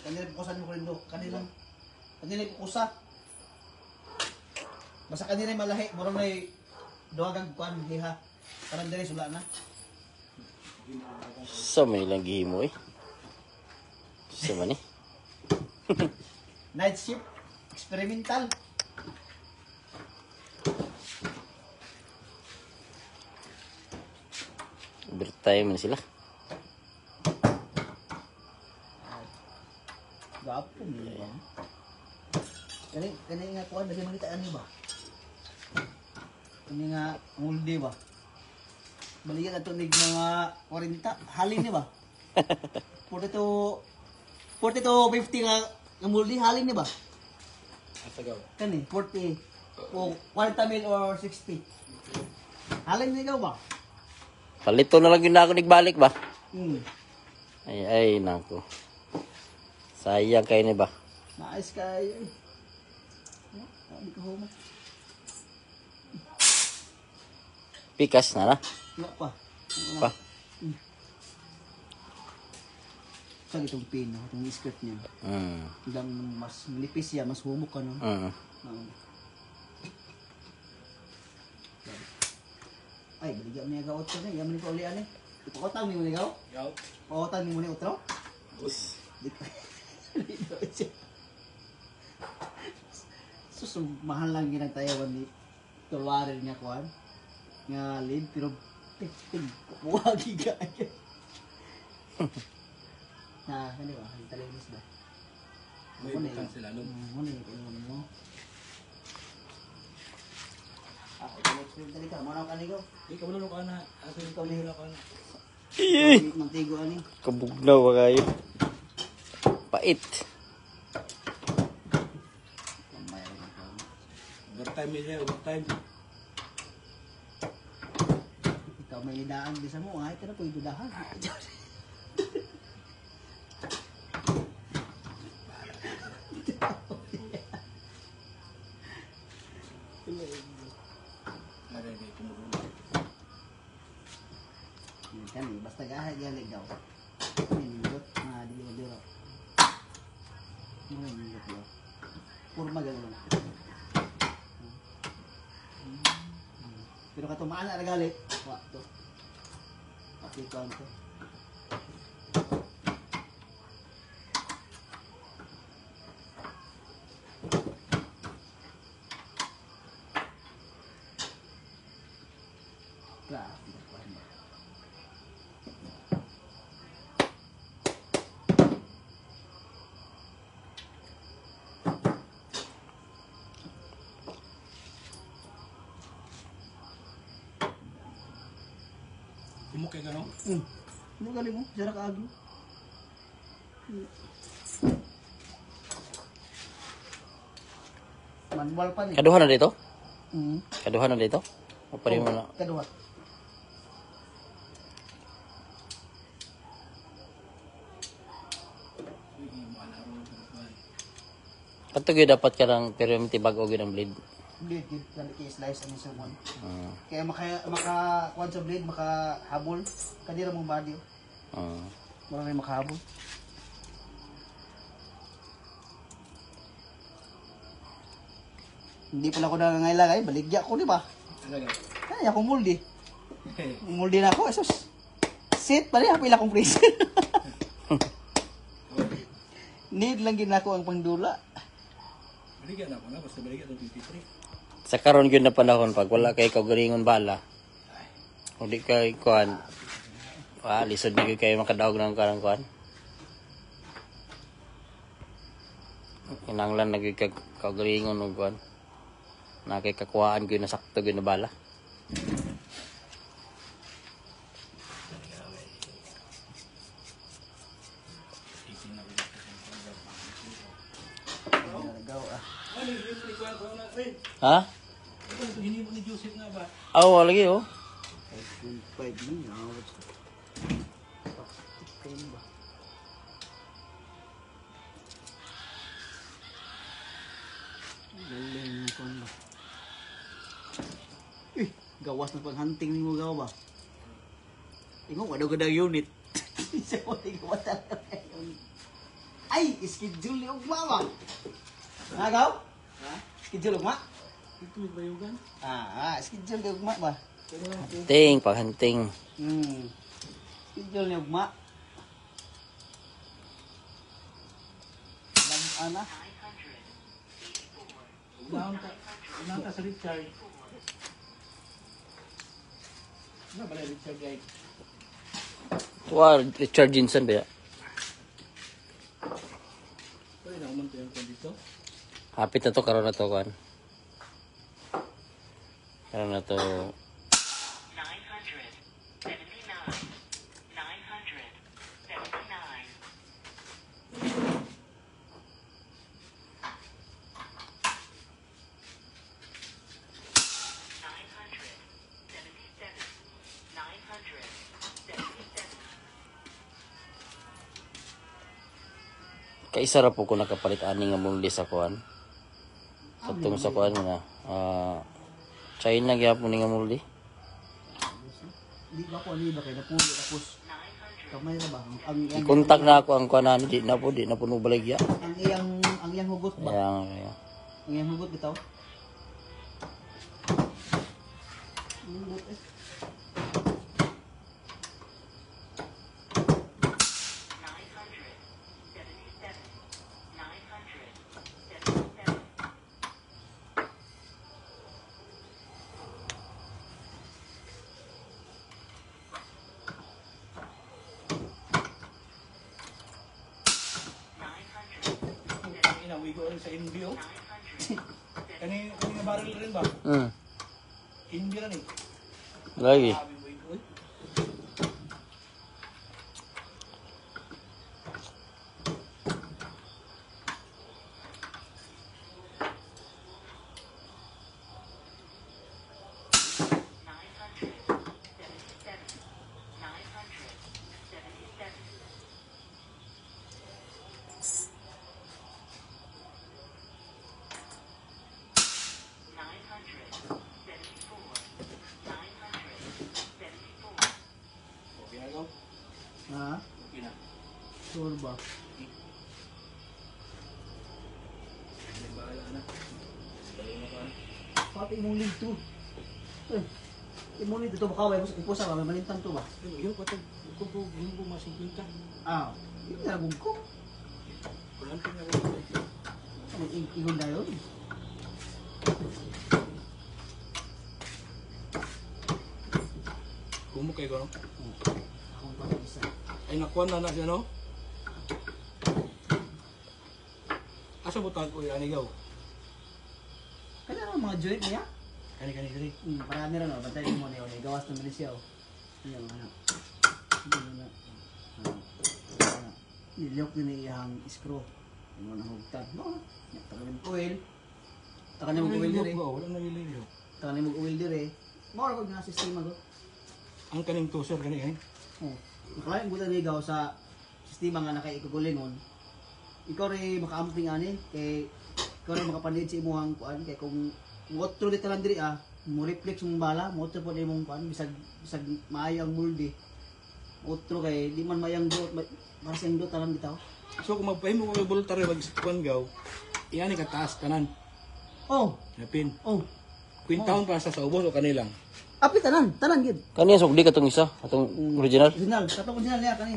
Kanila pukusan mo ko rin do. Kanila pukusa. Basta kanila malahi. Murang may duwagang kuan liha. Parang dali sula na. So, may lang gihimo eh. Sa man eh. Night shift. Experimental. Overtime na sila. Gapo mo ba? Kani nga kuan dali man ano ba? Kani nga muldi ba? Balikan ato nig mga 40 halin ni ba? 40 to 50 nga muldi halin ni ba? Asagaw. Kani 40 o 40 mil or 60. Halin ni ikaw ba? Palito na lang yun na ako nagbalik ba? Ay, Nako. Sayang kayo ni ba? naayos kayo. Hindi ko huma. Pikas na na. Wala pa. Pa. Saan itong pin, itong skirt niya. Hanggang mas manipis siya, mas humok ka no? Ay, baligyan mo niya gawat ko na. Yaman ko ulian eh. Ipakotang mo niya gaw? Gaw. Pakotang mo niya utro? Us. Dito siya. Sus, mahal lang ginagtayawan ni Tulwarin niya kuhan. Nga lid, pero tig, buwagi gaya. Na, ano ba? Ang talinis ba? May butang sila loob. Ano yung kailangan mo? Ikaw dali ka. Manaw ka nigaw. Di ka manulong ka na. Ato yung kaulila ka na. Mantigo ani. Kabugnaw ba kayo? Pait. Overtime nila, overtime. Ikaw may idaan bisa mo. Ay, ka na po idudahan. Kan basta gahay galig daw. Nindot na dilo-dilo. Mo nindot daw. Purma gano'n. Pero katumaan na gali. Wa to. Pati ko. Grabe. Kumuk kayo gano'n? Ano gali mo? Jara ka agi. Manual pa ni. Kaduhan na dito? Hmm. Kaduhan na dito? O pa rin mo na? Kadua. Kato gyud dapat ka ng pero tibag og ng blade. Blade gid kan i-slice ani sa one. Kaya maka kuan sa blade makahabol kadira mong body. Mura rin makahabol. Hindi pala ko nangangailangan ay baligya ko di ba? Asagaw. Ay ako muldi. Muldi na ako esos. Sit pa rin pila kong freezer. Need lang gid nako ang pangdula. Baligyan ako na, basta baligyan ng 23. Sa karon gyud na panahon pag wala kay kaugalingon bala. O di kay kuan. Lisod na gyud kayo makadaog ng karang kuan. Kinanglan na gyud kay kaugalingon og kuan. Na kay kakuhaan gyud na sakto gyud na bala. Ha? Hindi mo ni Joseph nga ba? Oo, lagi oh. 5 million. Galing ko ba? Gawas na paghunting ni mo gawa ba? Ingo ka daw unit. Isa ko gawas talaga unit. Ay, schedule ni ugma ba? Nagaw? Ha? Schedule ugma? Ito yung bayugan. Schedule ni ugma ba? Hunting, paghunting. Schedule ni ugma. Ana? Unahan ka sa Richard. Ano ba na Richard guys? Wow, Richard Jensen ba ya? Pwede na umanto yung kondito. Hapit na to, karon na to, kan. Karon na to. 900, 79, 977. Kaisa ra po ko nakapalit ani nga muldi sa kuan. Katong sa kuan na China gyapon ni nga muldi. Di ba ko ani ba kay napulo tapos kamay ra ba? Ang I-contact na ako ang kuan di na po baligya. ang iyang hugot ba? Ayan. Ang iyang hugot bitaw. Ang hugot eh. Inawigo rin sa NBO. Kani nga barrel rin ba? Hindi rin eh. Lagi. Sabi mo ito eh. Okay na ikaw? Ha? Okay na. Sure ba? May bahala na. Dali na ka. Pati imong lead to. Imong lead to baka way ipusa ba may malintang to ba? Yung patag ko masingkita. Hindi na gug ko. Kulang pa nga ako. Ang ingon dayon. Kumo kay ko no? Akong pa isa. Ay nakuha na siya no? Asa butang ko yung anigaw? Kaya ang mga joint niya. Kani diri. Marami rin, bantay mo na yun. Gawas naman siya. Yan, ano. Niliyok din na iyang screw. Yung mga nahugtan. No, takanimog oil. Takanimog oil dire. Wala na nililiyo. Takanimog oil dire. Mawala ko nga sistema ko. Ang kaning toaster kani eh. Oh, nakalain ko ligaw sa sistema nga nakaikugulingon. Ikaw rin makaamping ani kay ikaw rin makapanid sa imong kuan kay kung motro dito lang diri mo reflex mong bala, motro po imong kuan bisag maayo ang muldi. Motro kay di man mayang dot, masing dot tanan bitaw. So kung magpahimo ko voltare wag kuan gaw, iyani ka taas tanan. Oh, Napin. oh. Kwintahon pa sa ubos o kanilang. Api tanan gid. Kaniya sugdi katong isa, katong original. Original, katong original niya kani.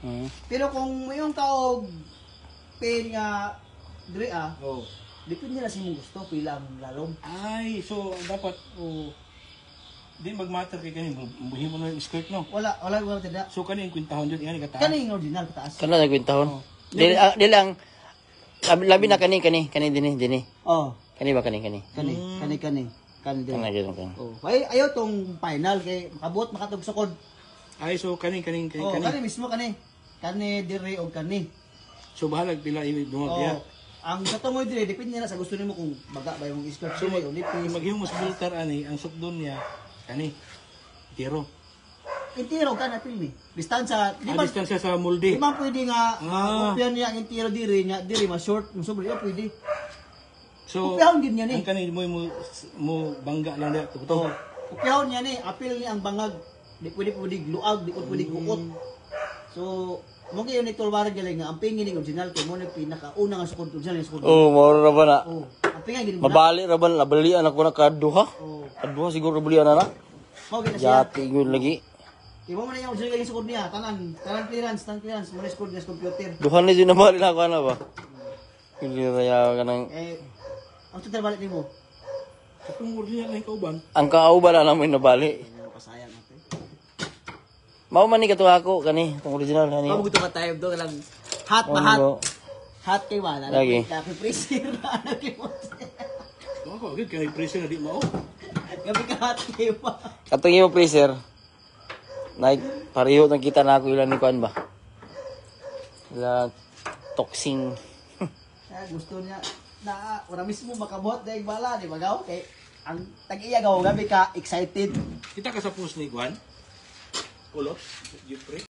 Mm. Pero kung mayong kaog pin nga diri Oh. depende na sa imong gusto pila ang lalom. Ay, so dapat di magmatter kay kani muhimo na yung skirt no. Wala tidak. So kani yung kwintahon jud iyani ka taas. Kani yung original kataas. Kana nagwintahon. Dili lang labi na kani dinhi. Oh, Kani ba kani? kani din. Kana gyud kan. Oh, ay ayo tong final kay makabot makatog sukod. Ay, so kani. Oh, kani mismo kani. Kani diri og kani. So bahalag pila dumagya. Oh, ang sa tungoy diri depende na sa gusto nimo kung baga ba imong skirt So diri o nipis. maghimo sa voltar ani ang sukdon niya kani. Tiro. Intiro ka na pilmi. Distansya, di ba? Distansya sa Di molde. man pwede nga Ah. upian niya ang intiro diri nya diri ma short, sobra di pwede. So Upihon din niya ni. ang kani mo bangga lang dia Oh, to. upihon niya ni, apil niya ang bangag. Di pwede luag, di pwede kuot. So, Mo kayo ni Tulbarag galing nga ang pingin ni original kay mo ni pinakauna nga sukod original sukod. Oh, moro ra ba na? Oh, ang pingin gid mo. Mabali ra ba na balian ako na kaduha? Oh. Kaduha siguro balian na na. Mo gid na siya. Yati yun lagi. Kay mo man yung original galing sukod niya, tanan clearance, mo na sukod niya sa computer. Duha ni yun na bali na ako na ba? Hindi na ya kanang Ang tutal balik nimo. Katong original na kauban. ang kauban na namin nabali. Ano kasayang natin. Mao man ni katuwa ako kani, tong original kani. Mo gito ka tayo do lang hot Oh, pa hot. no. Hot kay wala. Lagi. Kay freezer na kay mo. Ako, agad kay pressure na di mao. Gabi ka hot kay pa. Katong imo freezer. Night pareho nang kita na ako ilan ni kuan ba. La toxin. Gusto niya na ora mismo makabot dahil bala di ba gaw kay ang tag-iya gaw gabi ka excited. Kita ka sa post ni Juan. Kulo, Jeffrey.